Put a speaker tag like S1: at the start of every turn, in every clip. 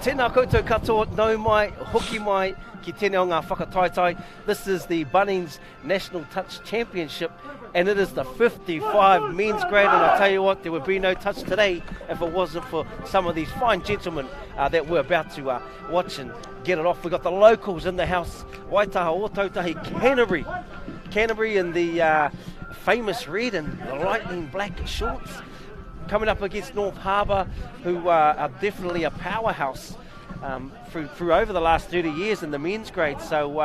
S1: Tēnā koutou katoa, nau mai, hoki mai, ki tēnei o ngā whakataetai. This is the Bunnings National Touch Championship, and it is the 55 men's grade, and I tell you what, there would be no touch today if it wasn't for some of these fine gentlemen that we're about to watch and get it off. We've got the locals in the house, Waitaha, Ōtautahi, Canterbury. Canterbury in the famous red and the lightning black shorts, coming up against North Harbour, who are definitely a powerhouse through over the last 30 years in the men's grade. So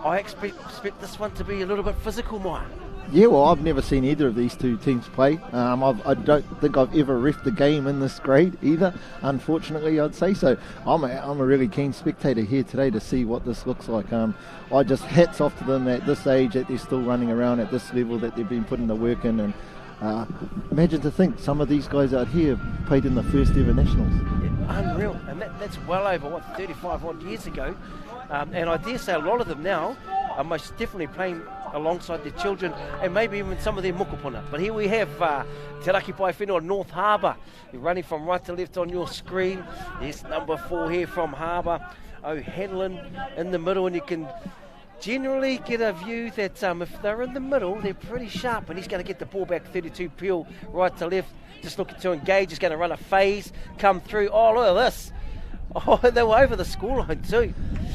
S1: I expect this one to be a little bit physical, Maya.
S2: Yeah, well, I've never seen either of these two teams play. I don't think I've ever reffed a game in this grade either, unfortunately, I'd say. So I'm a really keen spectator here today to see what this looks like. I just hats off to them at this age, that they're still running around at this level, that they've been putting the work in. And imagine to think some of these guys out here played in the first ever nationals.
S1: Unreal, and that's well over 35 odd years ago, and I dare say a lot of them now are most definitely playing alongside their children and maybe even some of their mokopuna. But here we have Te Raki Pai Whenua, North Harbour. You're running from right to left on your screen. There's number 4 here from Harbour, O'Hanlon in the middle, and you can generally get a view that if they're in the middle, they're pretty sharp, and he's going to get the ball back 32 peel right to left, just looking to engage. He's going to run a phase, come through. Oh, look at this. Oh, they were over the scoreline too.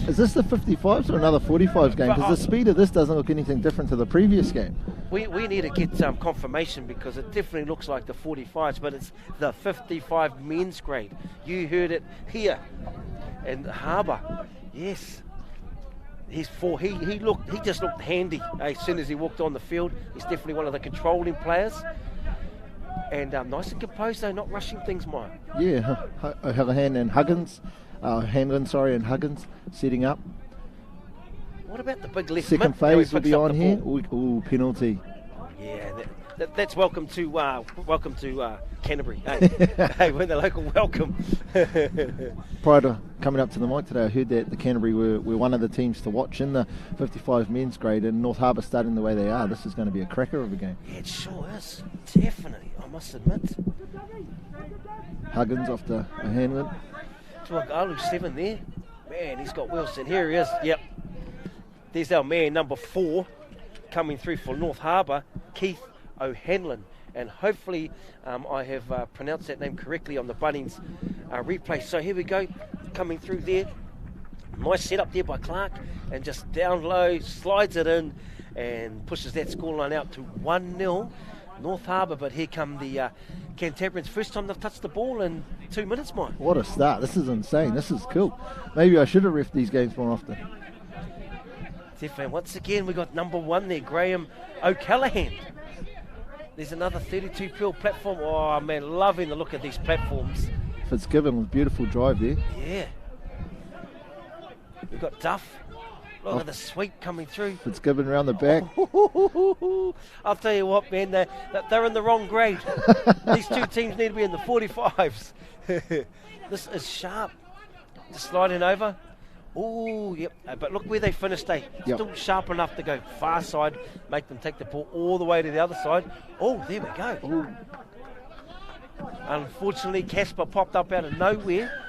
S2: Is this the 55s or another 45s game? Because the speed of this doesn't look anything different to the previous game.
S1: We need to get confirmation, because it definitely looks like the 45s, but it's the 55 men's grade. You heard it here in Harbour. Yes. He's 4. He just looked handy as soon as he walked on the field. He's definitely one of the controlling players. And nice and composed, though, not rushing things, Maya.
S2: Yeah, O'Hanlon and Huggins. Hanlon, and Huggins setting up.
S1: What about the big left
S2: second
S1: mid?
S2: phase will be on here. Ooh, penalty.
S1: Yeah, that's welcome to Canterbury. Hey, we're the local welcome.
S2: Prior to coming up to the mic today, I heard that the Canterbury were one of the teams to watch in the 55 men's grade, and North Harbour starting the way they are. This is going to be a cracker of a game.
S1: Yeah, it sure is. Definitely, I must admit.
S2: Huggins off to O'Hanlon.
S1: Tuakalu 7 there. Man, he's got Wilson. Here he is. Yep. There's our man, number 4, coming through for North Harbour, Keith O'Hanlon. And hopefully I have pronounced that name correctly on the Bunnings replay. So here we go, coming through there. Nice setup there by Clark, and just down low, slides it in and pushes that scoreline out to 1-0 North Harbour. But here come the Cantabrians. First time they've touched the ball in 2 minutes, Mike.
S2: What a start. This is insane. This is cool. Maybe I should have reffed these games more often.
S1: Definitely. Once again, we got number 1 there, Graham O'Callaghan. There's another 32 peel platform. Oh, man, loving the look of these platforms.
S2: Fitzgibbon with beautiful drive there.
S1: Yeah. We've got Duff. Look at the sweep coming through.
S2: Fitzgibbon around the back.
S1: I'll tell you what, man, they're in the wrong grade. These two teams need to be in the 45s. This is sharp. Just sliding over. Oh, yep. But look where they finished. Still sharp enough to go far side, make them take the ball all the way to the other side. Oh, there we go. Ooh. Unfortunately, Casper popped up out of nowhere.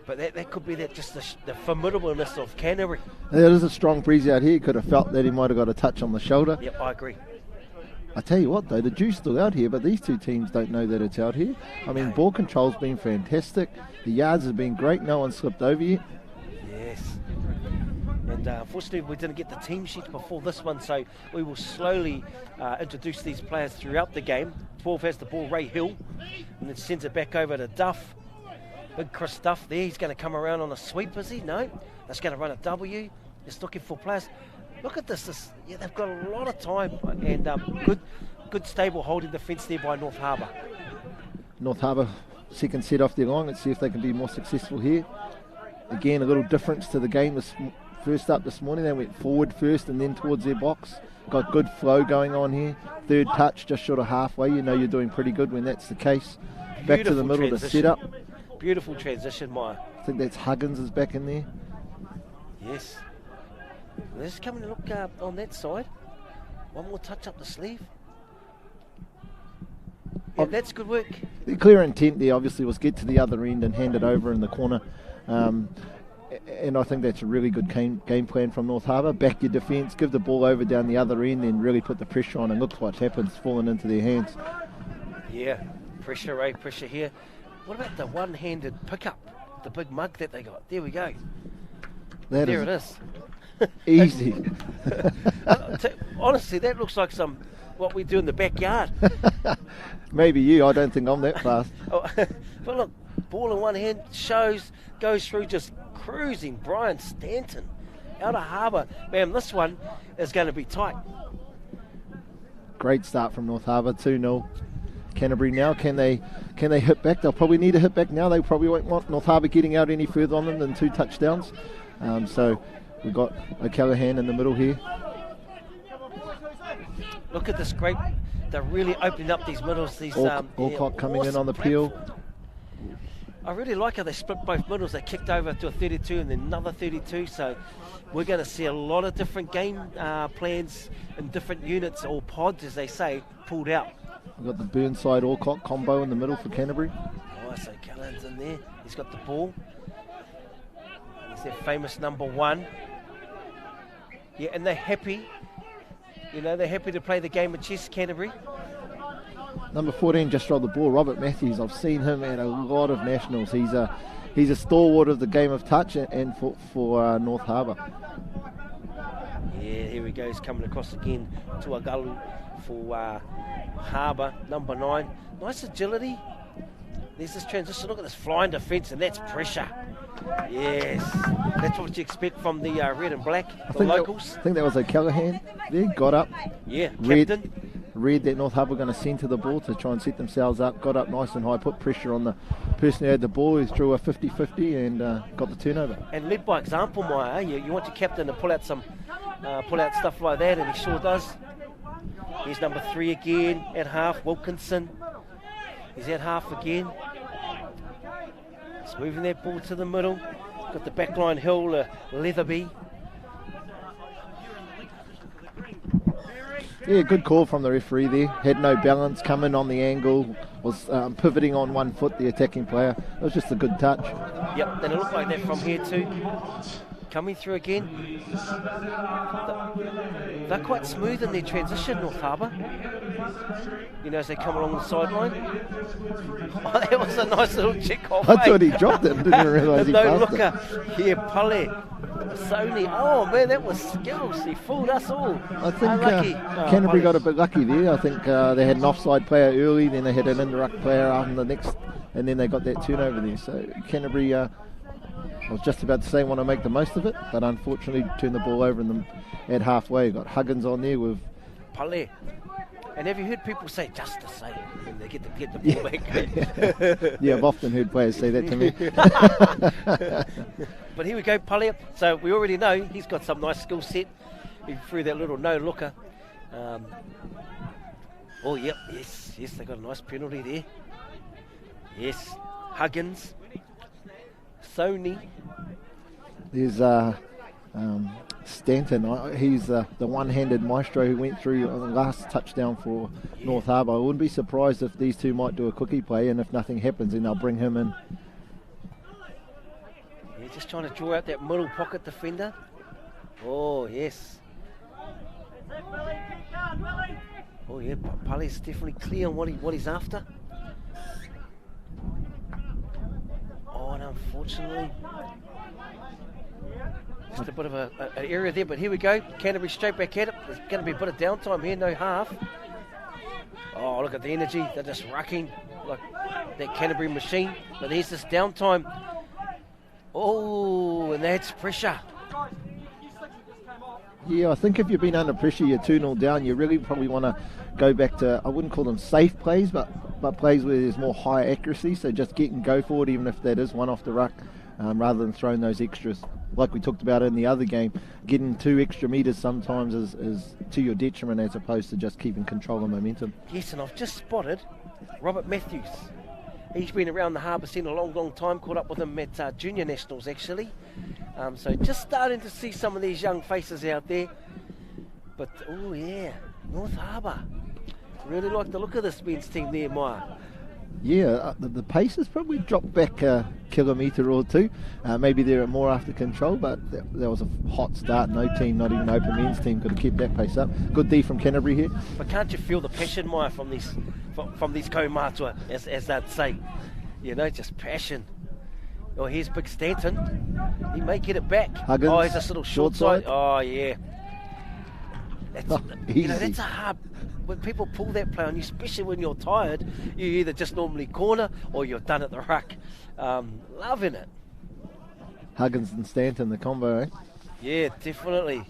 S1: But that could be just the formidableness of Canterbury.
S2: There is a strong breeze out here. Could have felt that he might have got a touch on the shoulder.
S1: Yep, I agree.
S2: I tell you what, though, the juice still out here, but these two teams don't know that it's out here. I mean, ball control's been fantastic. The yards have been great. No one slipped over yet.
S1: Yes. And unfortunately, we didn't get the team sheets before this one, so we will slowly introduce these players throughout the game. 12 has the ball, Ray Hill, and then sends it back over to Duff. Big Chris Duff there. He's going to come around on a sweep, is he? No. That's going to run a W. Just looking for players. Look at this. Yeah, they've got a lot of time, and good stable holding defence there by North Harbour. North
S2: Harbour, second set off their line. Let's see if they can be more successful here. Again, a little difference to the game this morning. They went forward first and then towards their box. Got good flow going on here. Third touch, just short of halfway. You know you're doing pretty good when that's the case. Back to the middle to set up.
S1: Beautiful transition, Maya.
S2: I think that's Huggins is back in there.
S1: Yes. Let's come and look on that side. One more touch up the sleeve. Yeah, that's good work.
S2: the clear intent there obviously was get to the other end and hand it over in the corner. And I think that's a really good game plan from North Harbour. Back your defence, give the ball over down the other end, and really put the pressure on. And look what's happened, it's fallen into their hands.
S1: Yeah, pressure, pressure here. What about the one-handed pickup, the big mug that they got? There we go. There it is.
S2: Easy.
S1: Honestly, that looks like what we do in the backyard.
S2: Maybe you. I don't think I'm that fast.
S1: But look, ball in one hand, goes through, just cruising. Brian Stanton out of Harbour. Man, this one is going to be tight.
S2: Great start from North Harbour, 2-0. Canterbury now, can they hit back? They'll probably need to hit back now. They probably won't want North Harbour getting out any further on them than 2 touchdowns. So we've got O'Callaghan in the middle here.
S1: Look at this great, they're really opening up these middles.
S2: Alcott coming in on the peel.
S1: I really like how they split both middles. They kicked over to a 32 and then another 32. So we're going to see a lot of different game plans in different units, or pods as they say, pulled out.
S2: We've got the Burnside Alcott combo in the middle for Canterbury.
S1: Oh, so Callan's in there. He's got the ball. He's their famous number 1. Yeah, and they're happy. You know, they're happy to play the game of chess, Canterbury.
S2: Number 14 just rolled the ball, Robert Matthews. I've seen him at a lot of nationals. He's a stalwart of the game of touch and for North Harbour.
S1: Yeah, here he goes, coming across again to Agalu for Harbour, number 9. Nice agility. There's this transition. Look at this flying defence, and that's pressure. Yes, that's what you expect from the red and black, the locals.
S2: I think that was O'Callaghan there, got up.
S1: Yeah, captain.
S2: Read that North Harbour were going to centre the ball to try and set themselves up, got up nice and high, put pressure on the person who had the ball, who threw a 50-50 and got the turnover.
S1: And led by example, Maya. You want your captain to pull out stuff like that, and he sure does. Here's number 3 again at half, Wilkinson. He's at half again. He's moving that ball to the middle. Got the backline Hill, Leatherby.
S2: Yeah, good call from the referee there. Had no balance, come in on the angle, was pivoting on one foot, the attacking player. It was just a good touch.
S1: Yep, and it looked like that from here too. Coming through again. They're quite smooth in their transition, North Harbour. You know, as they come along the sideline. Oh, that was a nice little check-off.
S2: I thought he dropped it, didn't realise he passed
S1: it. Here, Pale. Sony. Oh, man, that was skills. He fooled us all.
S2: I think Canterbury got a bit lucky there. I think they had an offside player early, then they had an indirect player on the next, and then they got that turnover there. So Canterbury, I was just about to say, want to make the most of it, but unfortunately turned the ball over at halfway. Got Huggins on there with
S1: Pale. And have you heard people say just the same when they get the ball back?
S2: Yeah, I've often heard players say that to me.
S1: But here we go, Pale. So we already know he's got some nice skill set. He threw that little no-looker. Yes, they got a nice penalty there. Yes, Huggins. Sony.
S2: There's Stanton. He's the one-handed maestro who went through on the last touchdown for North Harbour. I wouldn't be surprised if these two might do a quickie play, and if nothing happens, then they'll bring him in.
S1: Yeah, just trying to draw out that middle pocket defender. Oh, yes. Oh, yeah, Pale's definitely clear on what he's after. Oh, and unfortunately, just a bit of an area there, but here we go. Canterbury straight back at it. There's going to be a bit of downtime here, no half. Oh, look at the energy. They're just rucking like that Canterbury machine. But there's this downtime. Oh, and that's pressure.
S2: Yeah, I think if you've been under pressure, you're 2-0 down, you really probably want to go back to, I wouldn't call them safe plays, but plays where there's more high accuracy, so just get and go forward, even if that is one off the ruck, rather than throwing those extras. Like we talked about in the other game, getting 2 extra metres sometimes is to your detriment as opposed to just keeping control of momentum.
S1: Yes, and I've just spotted Robert Matthews. He's been around the Harbour scene a long time, caught up with him at Junior Nationals actually. So just starting to see some of these young faces out there. But, oh yeah, North Harbour. Really like the look of this men's team there, Maya.
S2: Yeah, the pace has probably dropped back a kilometre or two. Maybe they're more after control, but that was a hot start. No team, not even open men's team, could have kept that pace up. Good D from Canterbury here.
S1: But can't you feel the passion, Maya, from these kaumatua, as they'd say? You know, just passion. Oh, here's Big Stanton. He may get it back.
S2: Huggins,
S1: oh, he's this little short side. Oh, yeah. That's,
S2: easy.
S1: that's a hard... When people pull that play on you, especially when you're tired, you either just normally corner or you're done at the ruck. Loving it.
S2: Huggins and Stanton, the combo, eh?
S1: Yeah, definitely.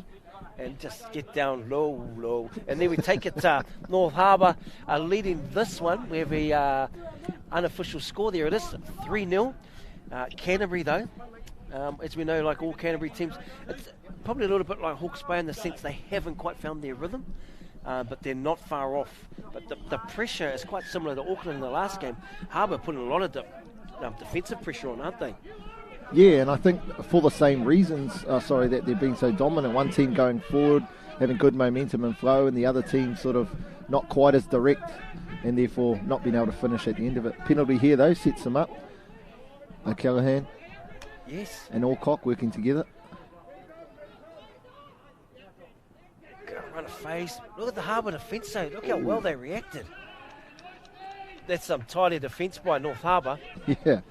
S1: And just get down low. And then we take it to North Harbour leading this one. We have a unofficial score. There it is, 3-0. Canterbury, though, as we know, like all Canterbury teams, it's probably a little bit like Hawke's Bay in the sense they haven't quite found their rhythm. But they're not far off. But the pressure is quite similar to Auckland in the last game. Harbour putting a lot of defensive pressure on, aren't they?
S2: Yeah, and I think for the same reasons, that they've been so dominant. One team going forward, having good momentum and flow, and the other team sort of not quite as direct, and therefore not being able to finish at the end of it. Penalty here, though, sets them up. O'Callaghan.
S1: Yes.
S2: And Alcock working together.
S1: Run a phase. Look at the Harbour defence, though. Look how well they reacted. That's some tidy defence by North Harbour.
S2: Yeah.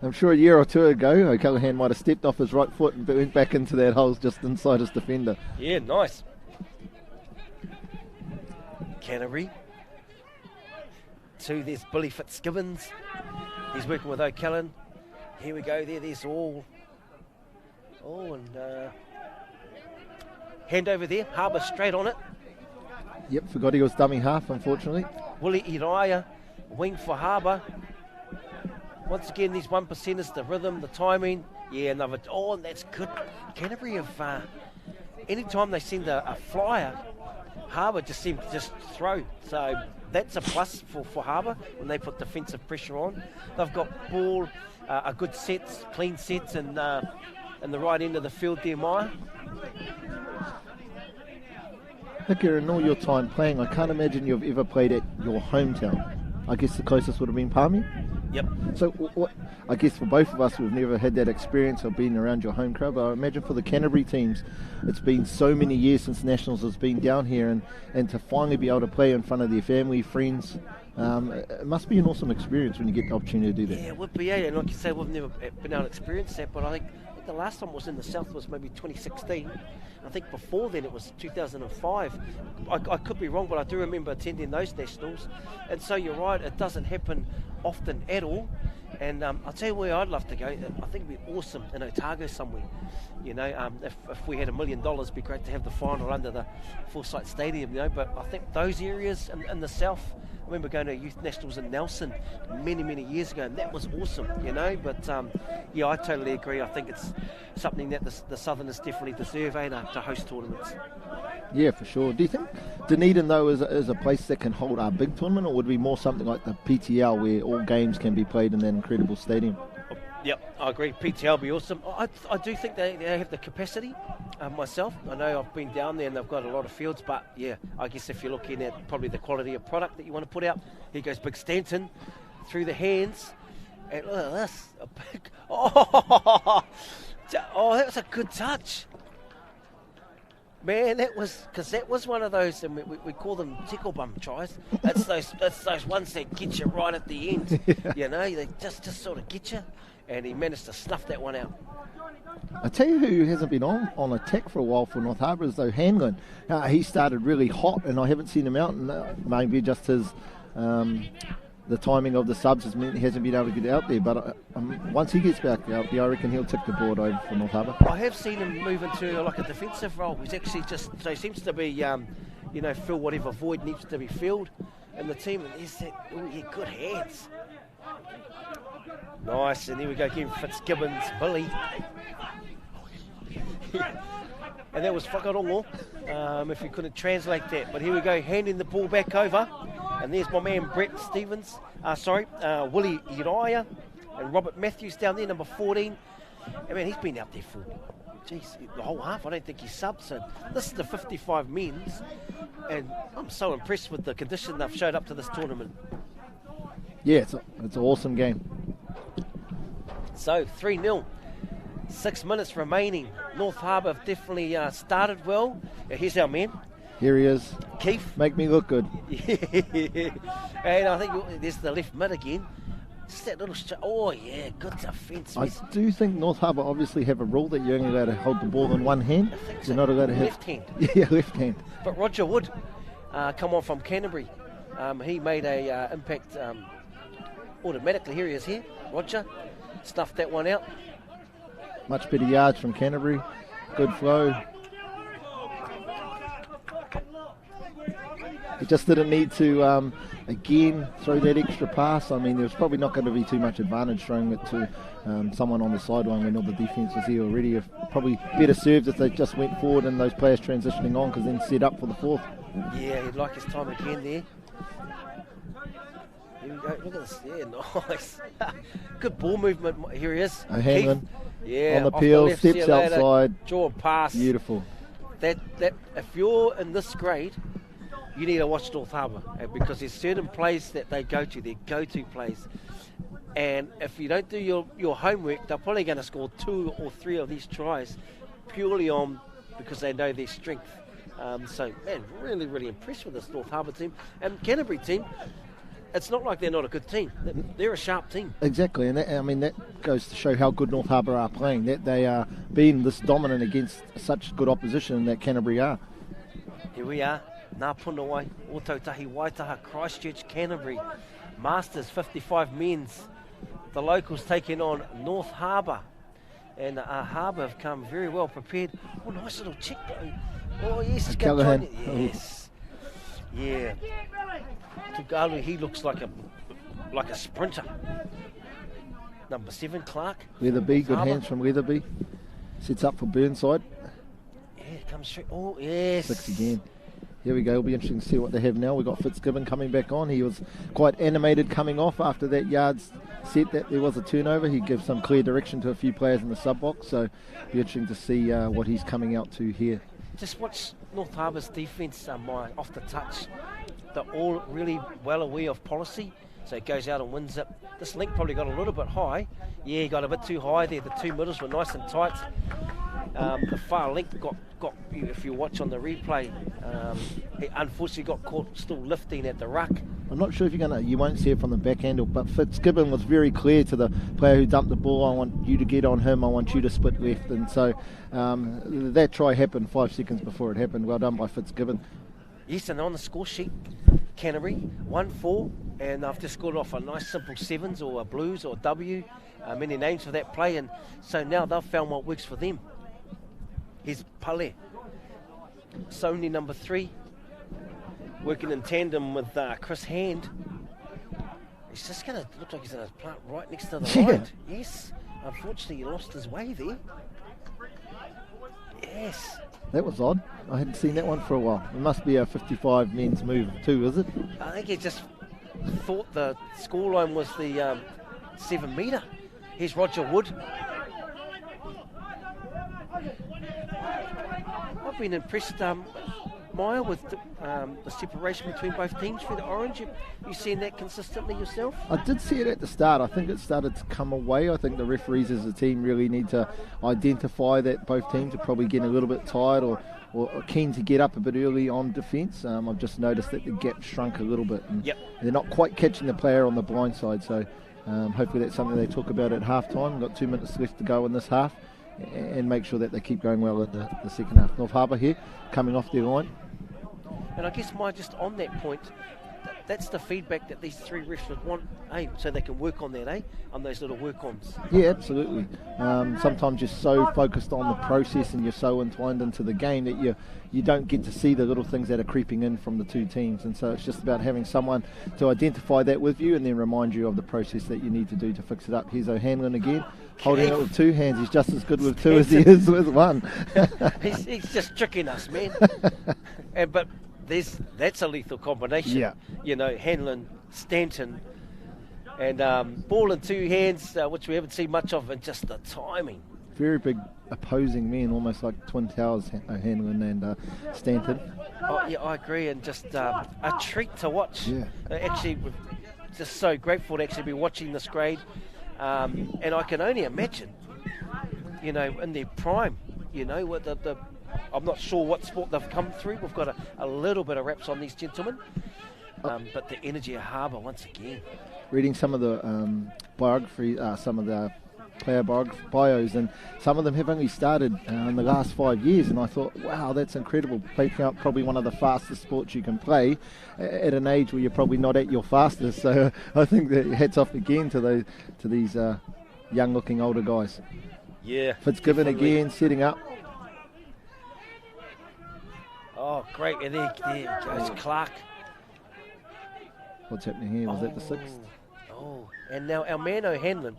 S2: I'm sure a year or two ago, O'Callaghan might have stepped off his right foot and went back into that hole just inside his defender.
S1: Yeah, nice. Canterbury. 2, there's Billy Fitzgibbons. He's working with O'Callaghan. Here we go, there's all. Oh, and hand over there, Harbour straight on it.
S2: Yep, forgot he was dummy half, unfortunately.
S1: Willie Iriah, wing for Harbour. Once again, these 1%ers, the rhythm, the timing. Yeah, another. Oh, and that's good. Canterbury have, anytime they send a flyer, Harbour just seem to just throw. So that's a plus for Harbour when they put defensive pressure on. They've got ball, a good sets, clean sets, and in the right end of the field there, Maya.
S2: Hika, in all your time playing, I can't imagine you've ever played at your hometown. I guess the closest would have been Palmy.
S1: Yep.
S2: So what? I guess for both of us, we've never had that experience of being around your home crowd. But I imagine for the Canterbury teams, it's been so many years since Nationals has been down here, and to finally be able to play in front of their family, friends, it must be an awesome experience when you get the opportunity to do that.
S1: Yeah, it would be, and like you say, we've never been able to experience that, but I think the last time it was in the South was maybe 2016. I think before then it was 2005. I could be wrong, but I do remember attending those Nationals. And so you're right, it doesn't happen often at all. And I'll tell you where I'd love to go. I think it'd be awesome in Otago somewhere. You know, if we had $1 million, it'd be great to have the final under the Forsyth Stadium, you know. But I think those areas in the South, I remember going to Youth Nationals in Nelson many years ago, and that was awesome, you know. But yeah, I totally agree. I think it's something that the Southerners definitely deserve, to host tournaments.
S2: Yeah, for sure. Do you think Dunedin, though, is a place that can hold our big tournament, or would it be more something like the PTL where all games can be played in that incredible stadium?
S1: Yep, I agree. PTL would be awesome. I do think they have the capacity. Myself, I know I've been down there and they've got a lot of fields, but yeah, I guess if you're looking at probably the quality of product that you want to put out, here goes Big Stanton through the hands, and look at this, a big, oh, that was a good touch. Man, that was one of those, and we call them tickle bum tries. That's those ones that get you right at the end. Yeah. You know, they just sort of get you, and he managed to snuff that one out.
S2: I tell you who hasn't been on attack for a while for North Harbour is though Hanlon. He started really hot, and I haven't seen him out, and maybe just his the timing of the subs has meant he hasn't been able to get out there. But once he gets back out there, I reckon he'll tick the board over for North Harbour.
S1: I have seen him move into like a defensive role. He's actually so he seems to be, fill whatever void needs to be filled in the team. And he's that, good hands. Nice, and here we go again, Fitzgibbons, Billy. And that was whakarongo, if you couldn't translate that. But here we go, handing the ball back over. And there's my man Brett Stevens, Willie Iriah, and Robert Matthews down there, number 14. I mean, he's been out there for, the whole half. I don't think he's subbed. So this is the 55 men's. And I'm so impressed with the condition they've showed up to this tournament.
S2: Yeah, it's an awesome game.
S1: So 3-0. 6 minutes remaining. North Harbour have definitely started well. Here's our man.
S2: Here he is.
S1: Keith.
S2: Make me look good.
S1: And I think there's the left mid again. Just that little good defence.
S2: I do think North Harbour obviously have a rule that you're only allowed to hold the ball in one hand. You're not allowed to have
S1: left hand.
S2: Yeah, left hand.
S1: But Roger Wood, come on from Canterbury. He made a impact automatically. Here he is here. Roger snuffed that one out.
S2: Much better yards from Canterbury. Good flow. He just didn't need to, again, throw that extra pass. I mean, there's probably not going to be too much advantage throwing it to someone on the sideline when all the defence was here already. Probably better served if they just went forward and those players transitioning on, because then set up for the fourth.
S1: Yeah, he'd like his time again there. Here we go. Look at this. Yeah, nice. Good ball movement. Here he is.
S2: O'Hanlon.
S1: Yeah,
S2: on the peel, steps outside.
S1: Draw and pass.
S2: Beautiful.
S1: That if you're in this grade, you need to watch North Harbour, because there's certain plays that they go to, their go-to plays. And if you don't do your homework, they're probably going to score 2 or 3 of these tries purely on because they know their strength. So, man, really, really impressed with this North Harbour team. And Canterbury team, it's not like they're not a good team. They're a sharp team.
S2: Exactly, and that goes to show how good North Harbour are playing, that they are being this dominant against such good opposition that Canterbury are.
S1: Here we are. Ngā Punawai, Ōtautahi, Waitaha, Christchurch, Canterbury. Masters 55 men's. The locals taking on North Harbour. And Harbour have come very well prepared. Oh, nice little check. Oh, yes.
S2: Callahan.
S1: Yes. Yeah. Tugalu, he looks like a sprinter. Number 7, Clark.
S2: Weatherby, good hands from Weatherby. Sets up for Burnside.
S1: Yeah, comes straight. Oh, yes.
S2: 6 again. Here we go. It'll be interesting to see what they have now. We've got Fitzgibbon coming back on. He was quite animated coming off after that yards set that there was a turnover. He gives some clear direction to a few players in the sub box. So it'll be interesting to see what he's coming out to here.
S1: Just watch North Harbour's defence off the touch. They're all really well aware of policy. So it goes out and wins it. This link probably got a little bit high. Yeah, he got a bit too high there. The two middles were nice and tight. The far link got if you watch on the replay, he unfortunately got caught still lifting at the ruck.
S2: I'm not sure if you won't see it from the back handle, but Fitzgibbon was very clear to the player who dumped the ball. I want you to get on him. I want you to split left. And so that try happened 5 seconds before it happened. Well done by Fitzgibbon.
S1: Yes, and on the score sheet, Canterbury 1-4, and I've just scored off a nice simple 7s or a blues or W, many names for that play, and so now they've found what works for them. Here's Pale, Sony number 3, working in tandem with Chris Hand. He's just going to look like he's going to plant right next to the line. Yes, unfortunately he lost his way there. Yes.
S2: That was odd. I hadn't seen that one for a while. It must be a 55 men's move too, is it?
S1: I think he just thought the scoreline was the 7 metre. Here's Roger Wood. I've been impressed, Maya, with the separation between both teams for the Orange. You seen that consistently yourself?
S2: I did see it at the start. I think it started to come away. I think the referees as a team really need to identify that both teams are probably getting a little bit tired or keen to get up a bit early on defence. I've just noticed that the gap shrunk a little bit. And they're not quite catching the player on the blind side. So hopefully that's something they talk about at half-time. We've got 2 minutes left to go in this half and make sure that they keep going well in the second half. North Harbour here, coming off their line.
S1: And I guess, Mike, just on that point, that's the feedback that these 3 refs would want, so they can work on that, on those little work-ons.
S2: Yeah, absolutely. Sometimes you're so focused on the process and you're so entwined into the game that you don't get to see the little things that are creeping in from the two teams. And so it's just about having someone to identify that with you and then remind you of the process that you need to do to fix it up. Here's O'Hanlon again, holding it with 2 hands. He's just as good with 2 as he is with 1.
S1: he's just tricking us, man. But that's a lethal combination.
S2: Yeah.
S1: You know, Hanlon, Stanton, and ball in 2 hands, which we haven't seen much of, and just the timing.
S2: Very big opposing men, almost like twin towers, Hanlon and Stanton.
S1: Oh, yeah, I agree, and just a treat to watch.
S2: Yeah.
S1: Actually, just so grateful to actually be watching this grade. And I can only imagine, you know, in their prime, you know, with I'm not sure what sport they've come through. We've got a little bit of wraps on these gentlemen. But the energy of Harbour, once again.
S2: Reading some of the biography, some of the player bios, and some of them have only started in the last 5 years, and I thought, wow, that's incredible. Picking up probably one of the fastest sports you can play at an age where you're probably not at your fastest. So I think that hats off again to these young-looking older guys.
S1: Yeah.
S2: Fitzgibbon
S1: definitely.
S2: again, setting up.
S1: Oh, great. And there goes Clark.
S2: What's happening here? Was that the sixth?
S1: Oh, and now our man O'Hanlon,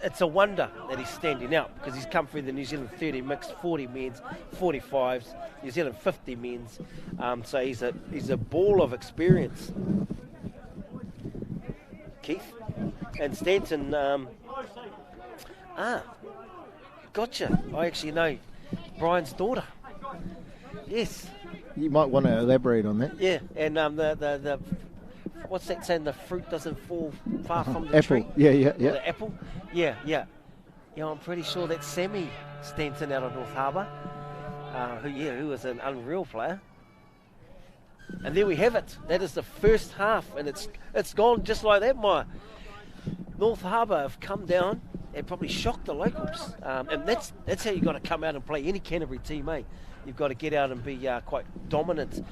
S1: it's a wonder that he's standing out because he's come through the New Zealand 30 mixed, 40 men's, 45s, New Zealand 50 men's. So he's a ball of experience. Keith and Stanton. Gotcha. I actually know Brian's daughter. Yes.
S2: You might want to elaborate on that.
S1: Yeah, and the what's that saying? The fruit doesn't fall far from the
S2: apple.
S1: tree.
S2: Yeah.
S1: Or the apple. Yeah. Yeah, I'm pretty sure that's Sammy Stanton out of North Harbour, who was an unreal player. And there we have it. That is the first half, and it's gone just like that. North Harbour have come down and probably shocked the locals, and that's how you got to come out and play any Canterbury team, eh? You've got to get out and be quite dominant.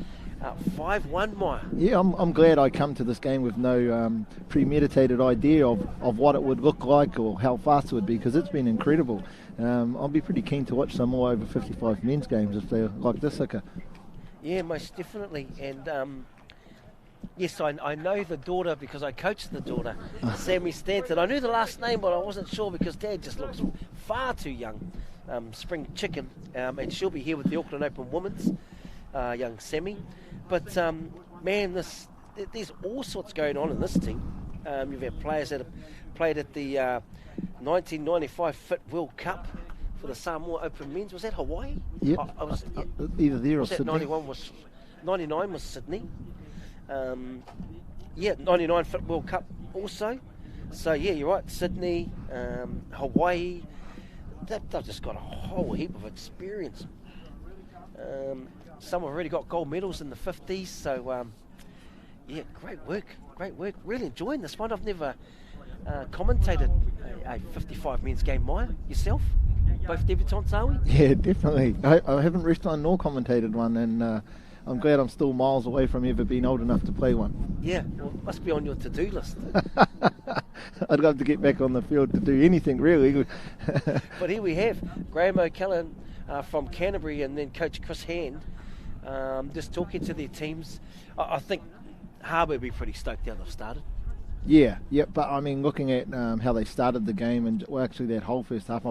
S1: 5-1, Maya.
S2: Yeah, I'm glad I come to this game with no premeditated idea of what it would look like or how fast it would be, because it's been incredible. I'll be pretty keen to watch some more over 55 men's games if they're like this, Ika.
S1: Yeah, most definitely. And yes, I know the daughter because I coached the daughter, Sammy Stanton. I knew the last name, but I wasn't sure because Dad just looks far too young. Spring chicken, and she'll be here with the Auckland Open Women's, young Sammy. But man, there's all sorts going on in this team. You've had players that have played at the 1995 Fit World Cup for the Samoa Open Men's. Was that Hawaii?
S2: Yep. Either there or Sydney.
S1: 99 was Sydney. 99 Fit World Cup also. So yeah, you're right. Sydney, Hawaii. They've just got a whole heap of experience. Some have already got gold medals in the 50s. So yeah, great work. Really enjoying this one. I've never commentated a 55 men's game, Maya. Yourself? Both debutants, are we?
S2: Yeah, definitely. I haven't refed on nor commentated one, and I'm glad I'm still miles away from ever being old enough to play one.
S1: Yeah, well, it must be on your to-do list.
S2: I'd love to get back on the field to do anything, really.
S1: But here we have Graham O'Callaghan from Canterbury, and then Coach Chris Hand, just talking to their teams. I think Harbour will be pretty stoked how they've started.
S2: Yeah, but I mean, looking at how they started the game, and actually that whole first half,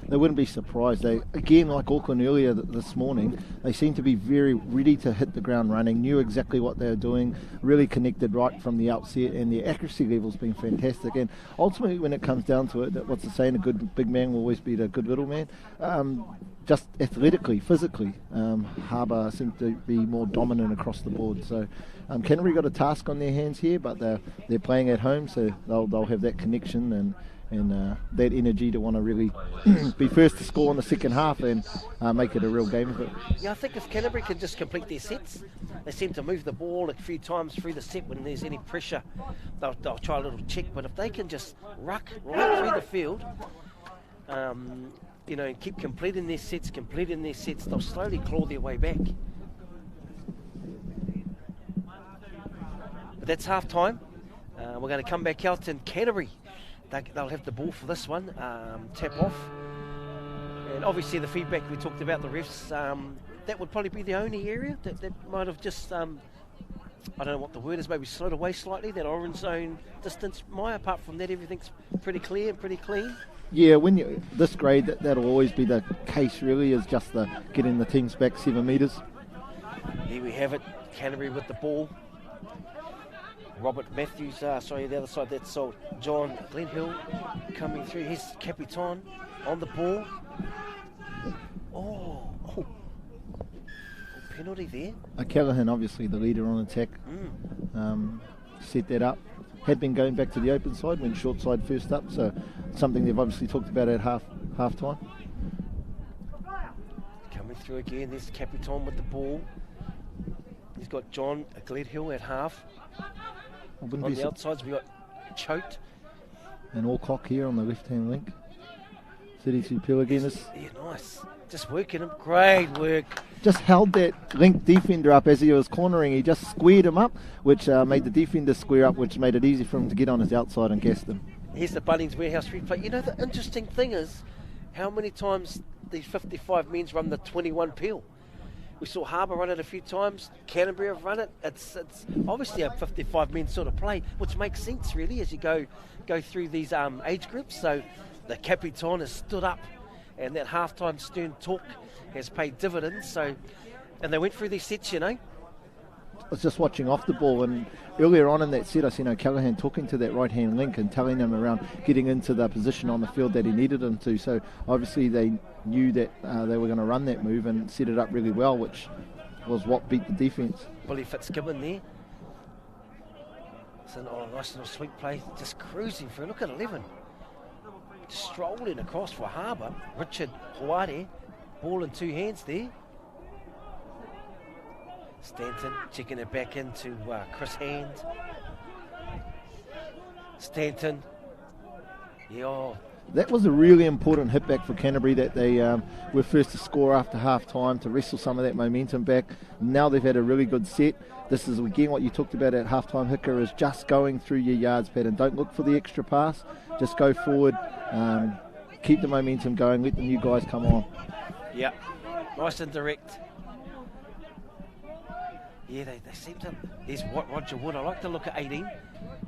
S2: they wouldn't be surprised. They, again, like Auckland earlier this morning, they seem to be very ready to hit the ground running, knew exactly what they were doing, really connected right from the outset, and their accuracy level's been fantastic. And ultimately, when it comes down to it, what's the saying, a good big man will always beat a good little man. Just athletically, physically, Harbour seem to be more dominant across the board. So Canterbury got a task on their hands here, but they're playing at home, so they'll have that connection and that energy to want to really be first to score in the second half and make it a real game of it.
S1: Yeah, I think if Canterbury can just complete their sets, they seem to move the ball a few times through the set when there's any pressure. They'll try a little check, but if they can just ruck right through the field, and keep completing their sets, they'll slowly claw their way back. But that's half time. We're going to come back out in Canterbury. They'll have the ball for this one, tap off. And obviously the feedback we talked about, the refs, that would probably be the only area that might have just, I don't know what the word is, maybe slowed away slightly, that orange zone distance. Apart from that, everything's pretty clear and pretty clean.
S2: Yeah, when this grade, that'll always be the case, really, is just getting the teams back 7 metres. Here
S1: we have it, Canterbury with the ball. Robert Matthews, the other side, that's John Glenhill coming through. Here's Capitan on the ball. Oh, penalty there.
S2: O'Callaghan, obviously the leader on attack. set that up. Had been going back to the open side, went short side first up, so something they've obviously talked about at half time.
S1: Coming through again, there's Capitan with the ball. He's got John Gledhill at half. On the outsides, we've got Choate.
S2: And Alcock here on the left-hand link. 32 Pill again.
S1: Yeah, nice. Just working him. Great work.
S2: Just held that link defender up as he was cornering. He just squared him up, which made the defender square up, which made it easy for him to get on his outside and gas them.
S1: Here's the Bunnings Warehouse replay. You know, the interesting thing is how many times these 55 men's run the 21 Pill. We saw Harbour run it a few times. Canterbury have run it. It's obviously a 55 men sort of play, which makes sense really as you go through these age groups. So the Capitan has stood up, and that halftime stern talk has paid dividends. So, and they went through these sets, you know.
S2: I was just watching off the ball, and earlier on in that set I seen O'Callaghan talking to that right hand link and telling him around getting into the position on the field that he needed him to. So obviously they knew that they were going to run that move and set it up really well, which was what beat the defence.
S1: Billy Fitzgibbon there. It's a nice little sweep play, just cruising through. Look at 11. Just strolling across for Harbour. Richard Hoare, ball in two hands there. Stanton checking it back into Chris Hand. Stanton. Yeah.
S2: That was a really important hit back for Canterbury, that they were first to score after half time to wrestle some of that momentum back. Now they've had a really good set. This is again what you talked about at half time, Hicker, is just going through your yards pattern. Don't look for the extra pass. Just go forward, keep the momentum going, let the new guys come on.
S1: Yeah, nice and direct. Yeah, they seem to. There's Roger Wood. I like to look at 18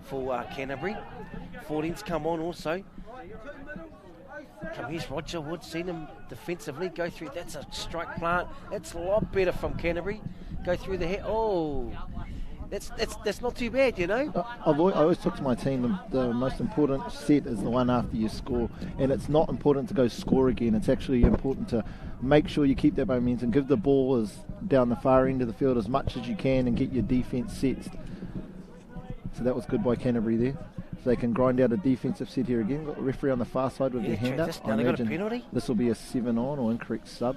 S1: for Canterbury. 14's come on also. Here's Roger Wood. Seen him defensively go through. That's a strike plant. That's a lot better from Canterbury. Go through the head. Oh, that's not too bad, you know.
S2: I always talk to my team. The most important set is the one after you score, and it's not important to go score again. It's actually important to make sure you keep that momentum. Give the ball down the far end of the field as much as you can, and get your defence set. So that was good by Canterbury there. If they can grind out a defensive set here again. Got the referee on the far side with their hand up.
S1: Now they got a penalty.
S2: This will be a 7 on or incorrect sub.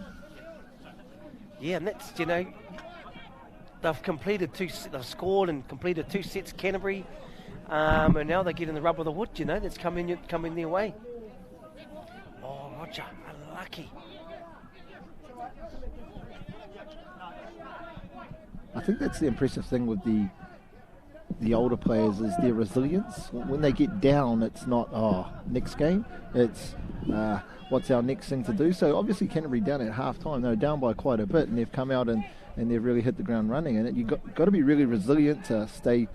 S1: Yeah, and that's, you know, they've completed they've scored and completed 2 sets, Canterbury, and now they're getting the rub of the wood, you know, that's coming their way. Oh, Roger, unlucky.
S2: I think that's the impressive thing with the older players is their resilience. When they get down, it's not, next game, it's what's our next thing to do. So obviously Canterbury down at half time, they were down by quite a bit, and they've come out and they've really hit the ground running. And you've got to be really resilient to stay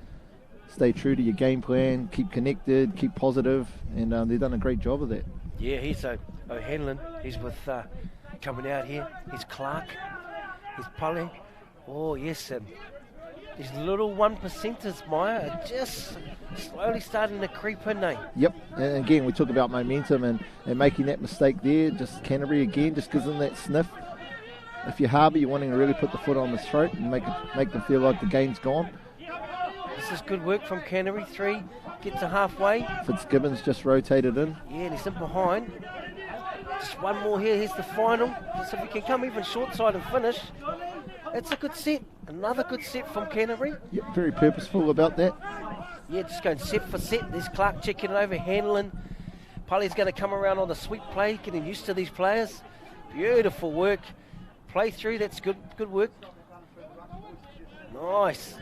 S2: true to your game plan, keep connected, keep positive, and they've done a great job of that.
S1: Yeah, here's O'Hanlon. He's with coming out here. He's Clark. He's Pale. Oh yes, these little 1%ers, Maya, are just slowly starting to creep in, eh?
S2: Yep, and again we talk about momentum and making that mistake there. Just Canterbury again just gives them that sniff. If you're Harbour, you're wanting to really put the foot on the throat and make them feel like the game's gone.
S1: This is good work from Canterbury. 3, get to halfway.
S2: Fitzgibbon's just rotated in.
S1: Yeah, and he's in behind. Just one more here. Here's the final. So if you can come even short side and finish, it's a good set. Another good set from Canterbury.
S2: Yep, very purposeful about that.
S1: Yeah, just going set for set. There's Clark checking it over, handling. Pale's going to come around on the sweep play, getting used to these players. Beautiful work. Play through, that's good work. Nice.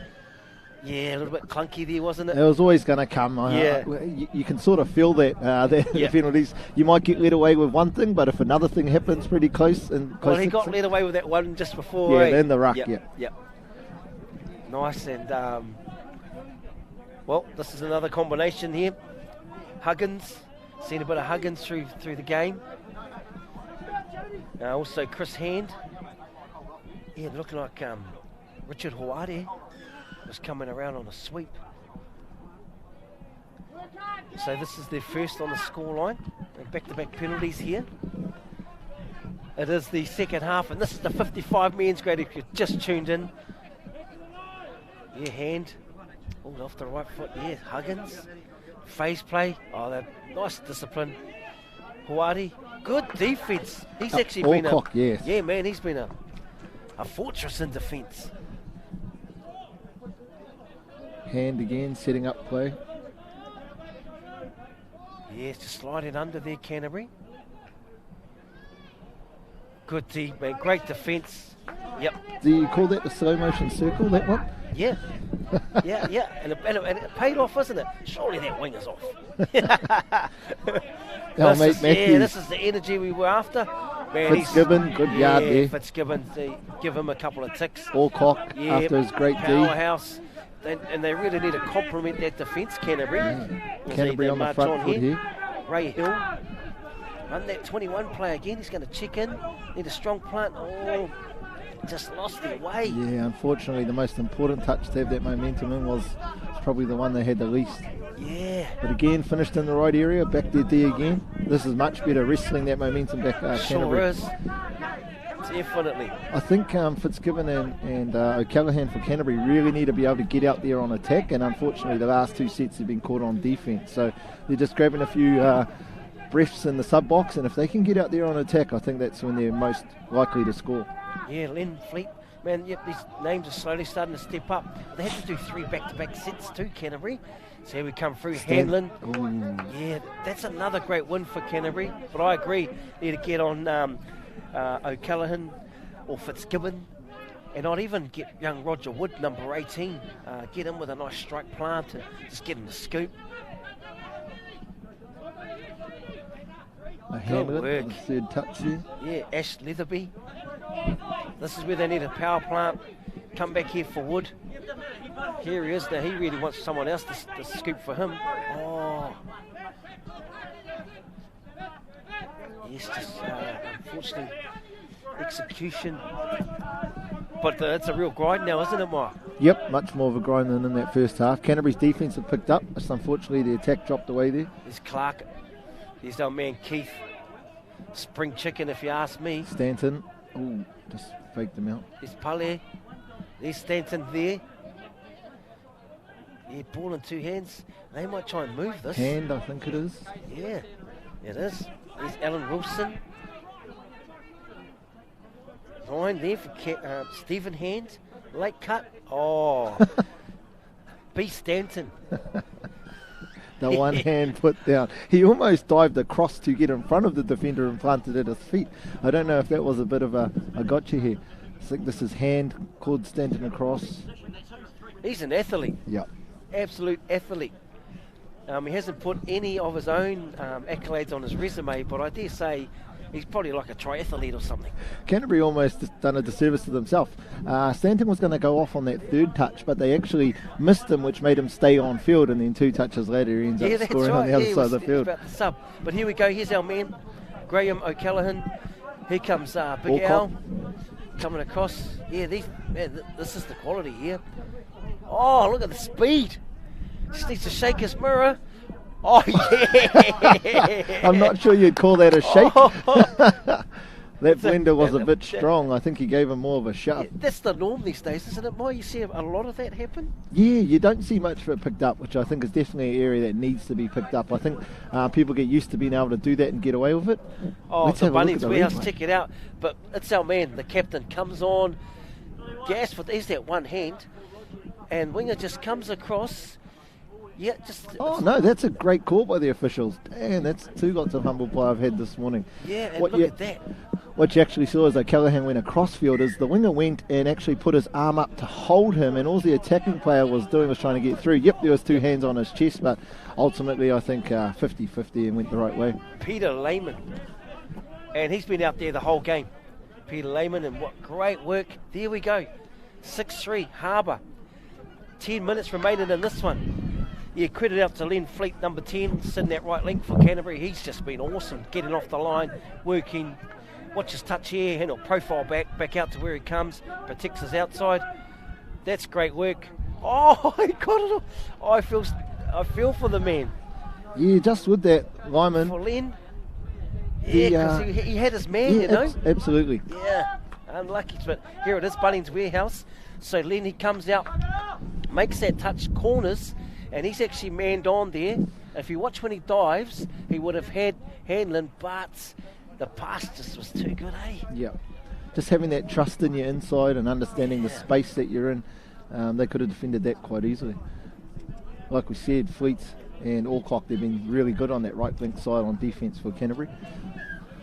S1: Yeah, a little bit clunky there, wasn't it?
S2: It was always going to come.
S1: Yeah.
S2: You can sort of feel that the penalties. You might get led away with one thing, but if another thing happens pretty close.
S1: Well, he got led away with that one just before.
S2: Yeah, in the ruck,
S1: Yep. Nice, and well, this is another combination here. Huggins, seen a bit of Huggins through the game. Also Chris Hand. Yeah, looking like Richard Hoare was coming around on a sweep. So this is their first on the scoreline. Back-to-back penalties here. It is the second half, and this is the 55 men's grade if you've just tuned in. Yeah, Hand. Oh, off the right foot, yeah. Huggins. Phase play. Oh, that nice discipline. Huari. Good defence. He's actually been
S2: yes.
S1: Yeah, man, he's been a fortress in defence.
S2: Hand again, setting up play.
S1: Yes, just slide it under there, Canterbury. Good D, man. Great defence. Yep.
S2: Do you call that the slow motion circle, that one?
S1: Yeah. yeah. And it paid off, isn't it? Surely that wing is off. This is the energy we were after. Man,
S2: Fitzgibbon, good yard there.
S1: Fitzgibbon, give him a couple of ticks.
S2: Alcock after his great
S1: powerhouse. And they really need to complement that defence, Canterbury.
S2: Canterbury on the front foot here.
S1: Ray Hill. Run that 21 play again. He's going to check in. Need a strong plant. Oh, just lost their way.
S2: Yeah, unfortunately, the most important touch to have that momentum in was probably the one they had the least.
S1: Yeah.
S2: But again, finished in the right area. Back there, D again. This is much better, wrestling that momentum back. Canterbury.
S1: Sure is. Definitely.
S2: I think Fitzgibbon and O'Callaghan for Canterbury really need to be able to get out there on attack, and unfortunately the last two sets have been caught on defence. So they're just grabbing a few breaths in the sub-box, and if they can get out there on attack, I think that's when they're most likely to score.
S1: Yeah, Len Fleet. Man, yep, these names are slowly starting to step up. They had to do 3 back-to-back sets too, Canterbury. So here we come through. Hanlon. Yeah, that's another great win for Canterbury. But I agree, need to get on O'Callaghan or Fitzgibbon, and not even get young Roger Wood, number 18. Get him with a nice strike plant and just get him the scoop.
S2: Good work. Third touch here.
S1: Yeah, Ash Leatherby. This is where they need a power plant. Come back here for Wood. Here he is. Now he really wants someone else to scoop for him. Oh. Yes, just unfortunately execution. But it's a real grind now, isn't it, Mark?
S2: Yep, much more of a grind than in that first half. Canterbury's defence have picked up. Just unfortunately the attack dropped away there.
S1: There's Clark. There's our man Keith. Spring chicken, if you ask me.
S2: Stanton. Oh, just faked them out.
S1: There's Pale. There's Stanton there. Yeah, ball in 2 hands. They might try and move this.
S2: Hand, I think it is.
S1: Yeah, it is. There's Alan Wilson. 9 there for Stephen Hand. Late cut. Oh. B. Stanton.
S2: The one hand put down. He almost dived across to get in front of the defender and planted at his feet. I don't know if that was a bit of a gotcha here. I think this is Hand called Stanton across.
S1: He's an athlete.
S2: Yep.
S1: Absolute athlete. He hasn't put any of his own accolades on his resume, but I dare say he's probably like a triathlete or something.
S2: Canterbury almost done a disservice to themselves. Stanton was going to go off on that third touch, but they actually missed him, which made him stay on field, and then 2 touches later he ends up scoring on the other side of the field.
S1: About the sub. But here we go. Here's our man, Graham O'Callaghan. Here comes Big
S2: Alcock.
S1: Al coming across. Yeah, this is the quality here. Oh, look at the speed. Just needs to shake his mirror. Oh, yeah.
S2: I'm not sure you'd call that a shake.
S1: Oh.
S2: That blender was a bit strong. I think he gave him more of a shove.
S1: Yeah, that's the norm these days, isn't it? Why you see a lot of that happen?
S2: Yeah, you don't see much of it picked up, which I think is definitely an area that needs to be picked up. I think people get used to being able to do that and get away with it.
S1: Oh, let's the Bunnings Warehouse, check it out. But it's our man, the captain, comes on. Gas for there's that one hand, and winger just comes across. Yeah,
S2: no, that's a great call by the officials. Damn, that's 2 lots of humble play I've had this morning.
S1: Yeah, and look at that.
S2: What you actually saw is that Callaghan went across field, is the winger went and actually put his arm up to hold him, and all the attacking player was doing was trying to get through. Yep, there was 2 hands on his chest, but ultimately I think 50-50 and went the right way.
S1: Peter Lehman, and he's been out there the whole game. Peter Lehman, and what great work. There we go. 6-3, Harbour. 10 minutes remaining in this one. Yeah, credit out to Len Fleet, number 10, sitting that right link for Canterbury. He's just been awesome, getting off the line, working. Watch his touch here, and he'll profile back out to where he comes, protects his outside. That's great work. Oh, he got it all. Oh, I feel for the man.
S2: Yeah, just with that, Lyman.
S1: For Len. Yeah, because he had his man, you know.
S2: Absolutely.
S1: Yeah, unlucky, but here it is, Bunnings Warehouse. So Len, he comes out. makes that touch corners, and he's actually manned on there. If you watch when he dives, he would have had Hanlon, but the pass just was too good, eh?
S2: Yeah. Just having that trust in your inside and understanding the space that you're in, they could have defended that quite easily. Like we said, Fleets and Alcock, they've been really good on that right flank side on defence for Canterbury.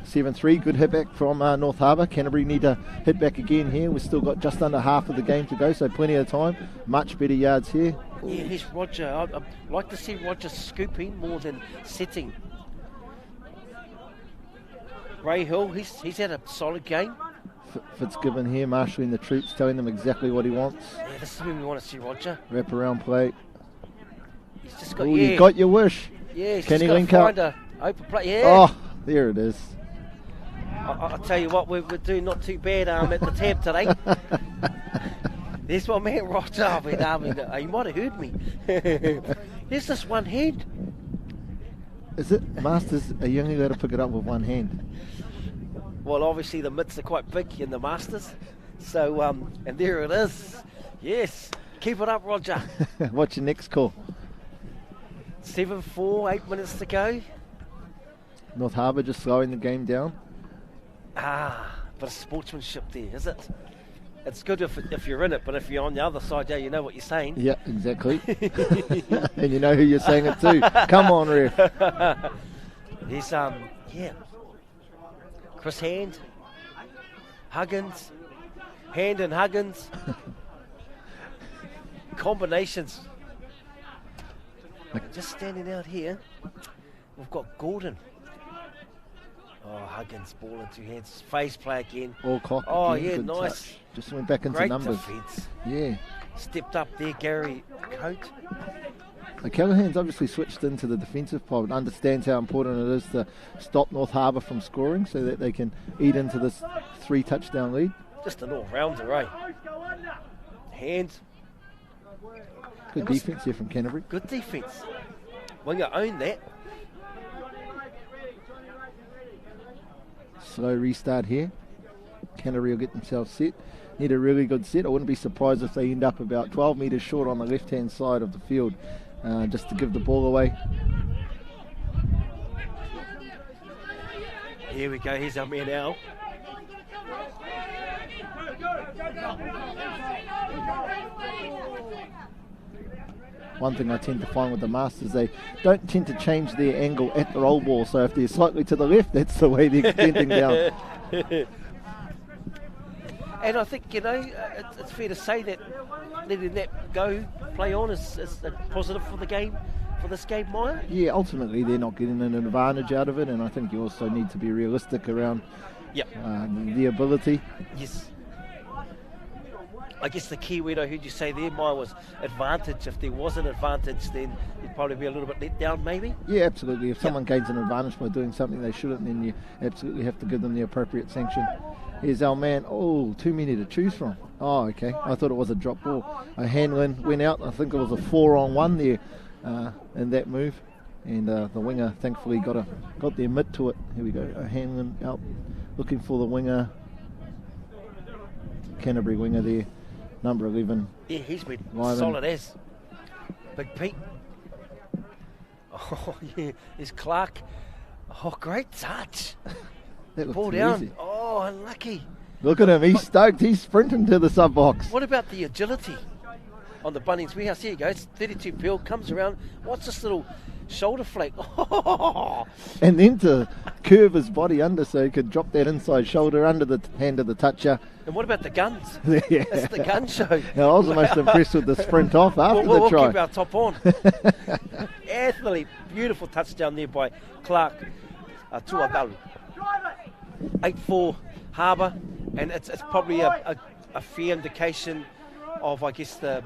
S2: 7-3, good hit back from North Harbour. Canterbury need to hit back again here. We've still got just under half of the game to go, so plenty of time. Much better yards here.
S1: Yeah, here's Roger. I'd like to see Roger scooping more than setting. Ray Hill, he's had a solid game.
S2: Fitzgibbon here, marshalling the troops, telling them exactly what he wants.
S1: Yeah, this is when we want to see Roger.
S2: Wrap around play.
S1: He's just got,
S2: you got your wish.
S1: Yeah, he's
S2: Can
S1: just
S2: he
S1: got
S2: link
S1: to
S2: up?
S1: find a open play. Yeah.
S2: Oh, there it is.
S1: I'll tell you what, we're doing not too bad at the tab today. There's my man Roger. He might have heard me. There's this one hand.
S2: Is it? Masters, are you only allowed to pick it up with one hand?
S1: Well, obviously the mitts are quite big in the Masters. So, and there it is. Yes. Keep it up, Roger.
S2: What's your next call?
S1: 7-4, 8 minutes to go.
S2: North Harbour just slowing the game down.
S1: But of sportsmanship there, is it? It's good if you're in it, but if you're on the other side, you know what you're saying.
S2: Yeah, exactly. And you know who you're saying it to. Come on, ref.
S1: There's, Chris Hand, Huggins, Hand and Huggins. Combinations. Just standing out here, we've got Gordon. Oh, Huggins, ball in 2 hands. Phase play again.
S2: Alcock.
S1: Oh,
S2: again,
S1: yeah,
S2: good
S1: nice.
S2: Touch. Just went back into
S1: Great
S2: numbers.
S1: defence.
S2: Yeah.
S1: Stepped up there, Gary Coate.
S2: Callaghan's obviously switched into the defensive pod and understands how important it is to stop North Harbour from scoring so that they can eat into this 3 touchdown lead.
S1: Just an all-rounder, eh? Hands.
S2: Good defence here from Canterbury.
S1: Good defence. Winger owned that.
S2: Slow restart here. Canterbury will get themselves set. Need a really good set. I wouldn't be surprised if they end up about 12 metres short on the left-hand side of the field just to give the ball away.
S1: Here we go. Here's our man Al.
S2: One thing I tend to find with the Masters, they don't tend to change their angle at the roll ball. So if they're slightly to the left, that's the way they're extending down.
S1: And I think, it's fair to say that letting that go, play on, is a positive for the game, for this game, Maya.
S2: Yeah, ultimately they're not getting an advantage out of it, and I think you also need to be realistic around the ability.
S1: Yes. I guess the key word I heard you say there, Maya, was advantage. If there was an advantage, then you'd probably be a little bit let down, maybe?
S2: Yeah, absolutely. If someone gains an advantage by doing something they shouldn't, then you absolutely have to give them the appropriate sanction. Here's our man. Oh, too many to choose from. Oh, okay. I thought it was a drop ball. Hanlon went out. I think it was a 4-on-1 there in that move. And the winger thankfully got their mid to it. Here we go. Hanlon out looking for the winger. Canterbury winger there. Number 11.
S1: Yeah, he's been
S2: Lyman.
S1: solid as. Big Pete. Oh, yeah. There's Clark. Oh, great touch.
S2: That
S1: Ball
S2: looked
S1: down.
S2: easy.
S1: Oh, unlucky.
S2: Look at him. He's stoked. He's sprinting to the sub box.
S1: What about the agility on the Bunnings warehouse? Here you go. It's 32 Peel. Comes around. What's this little shoulder flake? Oh.
S2: And then to curve his body under so he could drop that inside shoulder under the hand of the toucher.
S1: And what about the guns?
S2: Yeah.
S1: It's the gun show.
S2: Now, I was most impressed with the sprint off after the
S1: we'll
S2: try.
S1: keep our top on. Athlete, beautiful touchdown there by Clark Tuagalu. 8-4 Harbour, and it's probably a fair indication of, I guess, the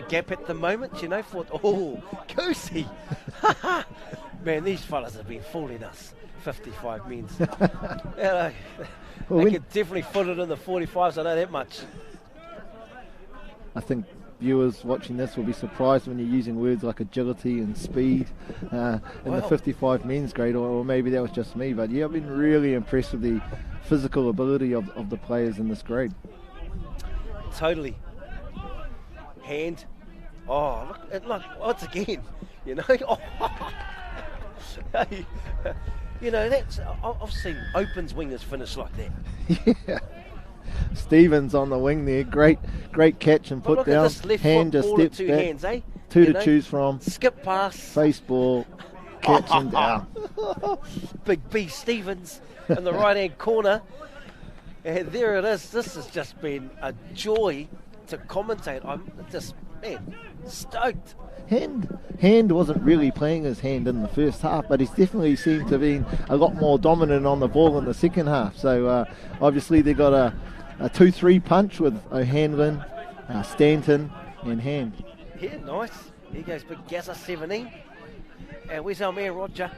S1: gap at the moment, for Goosey. Man, these fellas have been fooling us. 55 men's. They could definitely foot it in the 45s, I know that much.
S2: I think viewers watching this will be surprised when you're using words like agility and speed in the 55 men's grade, or maybe that was just me, but yeah, I've been really impressed with the physical ability of the players in this grade.
S1: Totally. Hand, Oh, look, odds again. You know, you know that's I've seen Opens wingers finish like that.
S2: Yeah. Stevens on the wing there, great catch and put
S1: look
S2: down.
S1: At this left
S2: Hand
S1: foot,
S2: just
S1: ball at
S2: steps
S1: two
S2: back.
S1: hands, eh?
S2: Two
S1: You
S2: to
S1: know,
S2: choose from.
S1: Skip pass.
S2: Face ball, catch and down.
S1: Big B Stevens in the right hand corner. And there it is. This has just been a joy to commentate. I'm just, man, stoked.
S2: Hand wasn't really playing his hand in the first half, but he's definitely seemed to be a lot more dominant on the ball in the second half. So obviously they got a 2-3 punch with O'Hanlon, Stanton and Hand.
S1: Yeah, nice. Here goes Big Gazza 17. And where's our man Roger?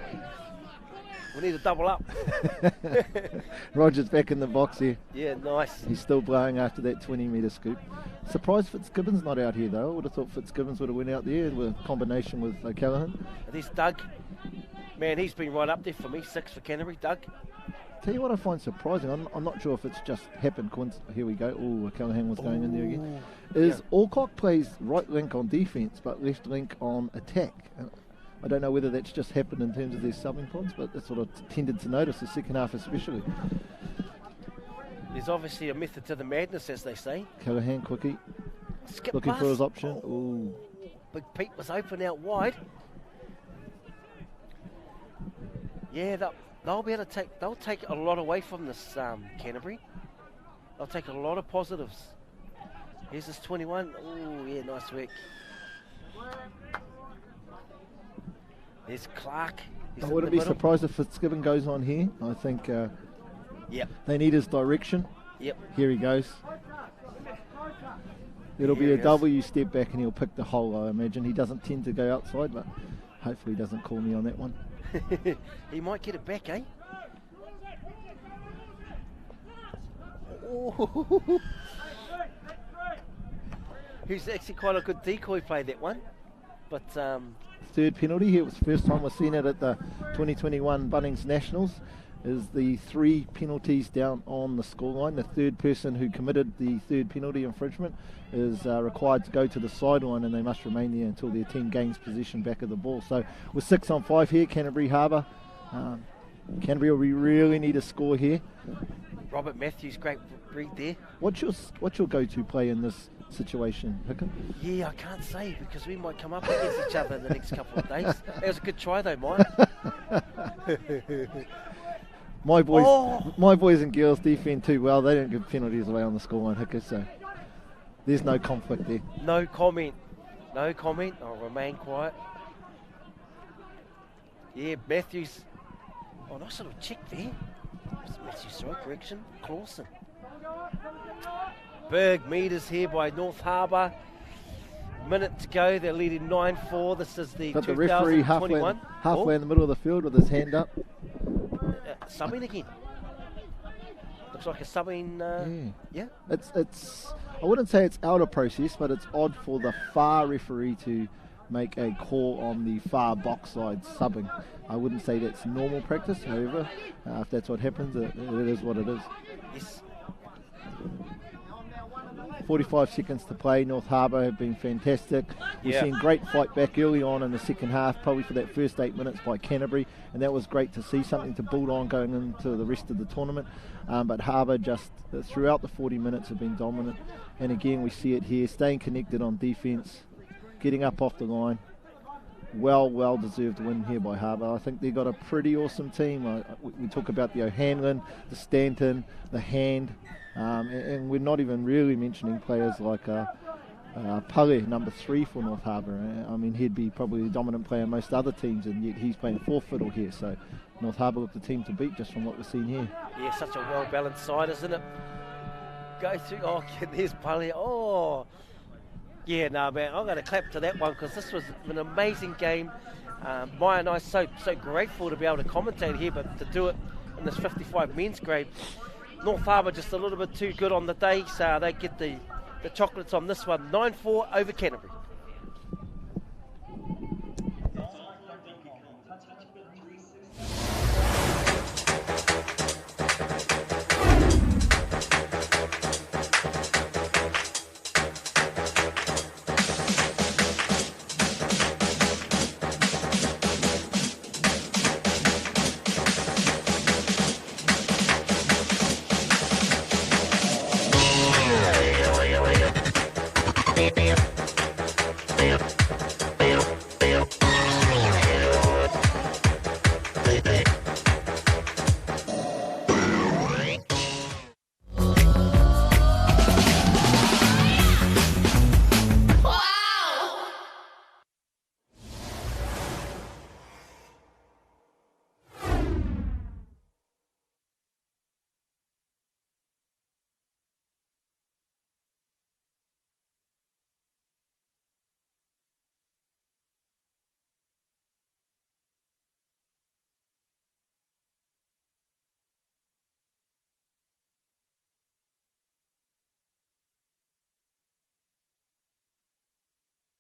S1: We need to double up.
S2: Roger's back in the box here.
S1: Yeah, nice.
S2: He's still blowing after that 20-metre scoop. Surprised Fitzgibbon's not out here though. I would have thought Fitzgibbons would have went out there with a combination with O'Callaghan.
S1: There's Doug. Man, he's been right up there for me. 6 for Canterbury, Doug.
S2: Tell you what I find surprising, I'm not sure if it's just happened. Here we go. Oh, O'Callaghan was going in there again. Is Alcock plays right link on defence but left link on attack. I don't know whether that's just happened in terms of their subbing pods, but that's what I tended to notice the second half especially.
S1: There's obviously a method to the madness, as they say.
S2: Callaghan quickie.
S1: Skip
S2: Looking
S1: pass.
S2: for his option.
S1: Ooh. Big Pete was open out wide. Yeah, they'll be able to take. They'll take a lot away from this Canterbury. They'll take a lot of positives. Here's this 21. Oh yeah, nice work. There's Clark.
S2: I wouldn't be surprised if Fitzgibbon goes on here. I think they need his direction.
S1: Yep.
S2: Here he goes. It'll be a W step back and he'll pick the hole, I imagine. He doesn't tend to go outside, but hopefully he doesn't call me on that one.
S1: He might get it back, eh? He's actually quite a good decoy play, that one. But
S2: third penalty here. It was the first time we've seen it at the 2021 Bunnings Nationals. Is the 3 penalties down on the scoreline. The third person who committed the third penalty infringement is required to go to the sideline, and they must remain there until their team gains possession back of the ball. So with 6 on 5 here, Canterbury Harbour. Canterbury will really need a score here.
S1: Robert Matthews, great read there.
S2: What's your go-to play in this situation, Hickham?
S1: Yeah, I can't say because we might come up against each other in the next couple of days. That was a good try though, Mike.
S2: My boys and girls defend too well. They don't give penalties away on the scoreline, Hicker, so there's no conflict there.
S1: No comment. I'll remain quiet. Yeah, Matthews. Oh, nice little check there. Matthews, sorry, correction. Clawson. Big meters here by North Harbour. Minute to go. They're leading 9-4. This is the 2021.
S2: Got the referee halfway in the middle of the field with his hand up.
S1: Subbing again. Looks like a subbing. Yeah.
S2: It's. I wouldn't say it's out of process, but it's odd for the far referee to make a call on the far box side subbing. I wouldn't say that's normal practice. However, if that's what happens, it is what it is.
S1: Yes.
S2: 45 seconds to play. North Harbour have been fantastic. We've seen great fight back early on in the second half, probably for that first 8 minutes by Canterbury, and that was great to see, something to build on going into the rest of the tournament. But Harbour just throughout the 40 minutes have been dominant, and again we see it here, staying connected on defence, getting up off the line. Well deserved win here by Harbour. I think they've got a pretty awesome team. We talk about the O'Hanlon, the Stanton, the Hand, and we're not even really mentioning players like Pale, number 3 for North Harbour. I mean, he'd be probably the dominant player in most other teams, and yet he's playing 4th fiddle here. So North Harbour look the team to beat just from what we're seeing here. Yeah,
S1: such a well-balanced side, isn't it? Go through. Oh, there's Pale. Oh. Yeah, no, man, I'm going to clap to that one because this was an amazing game. Maya and I are so grateful to be able to commentate here, but to do it in this 55 men's grade. North Harbour just a little bit too good on the day, so they get the chocolates on this one. 9-4 over Canterbury.
S3: stand.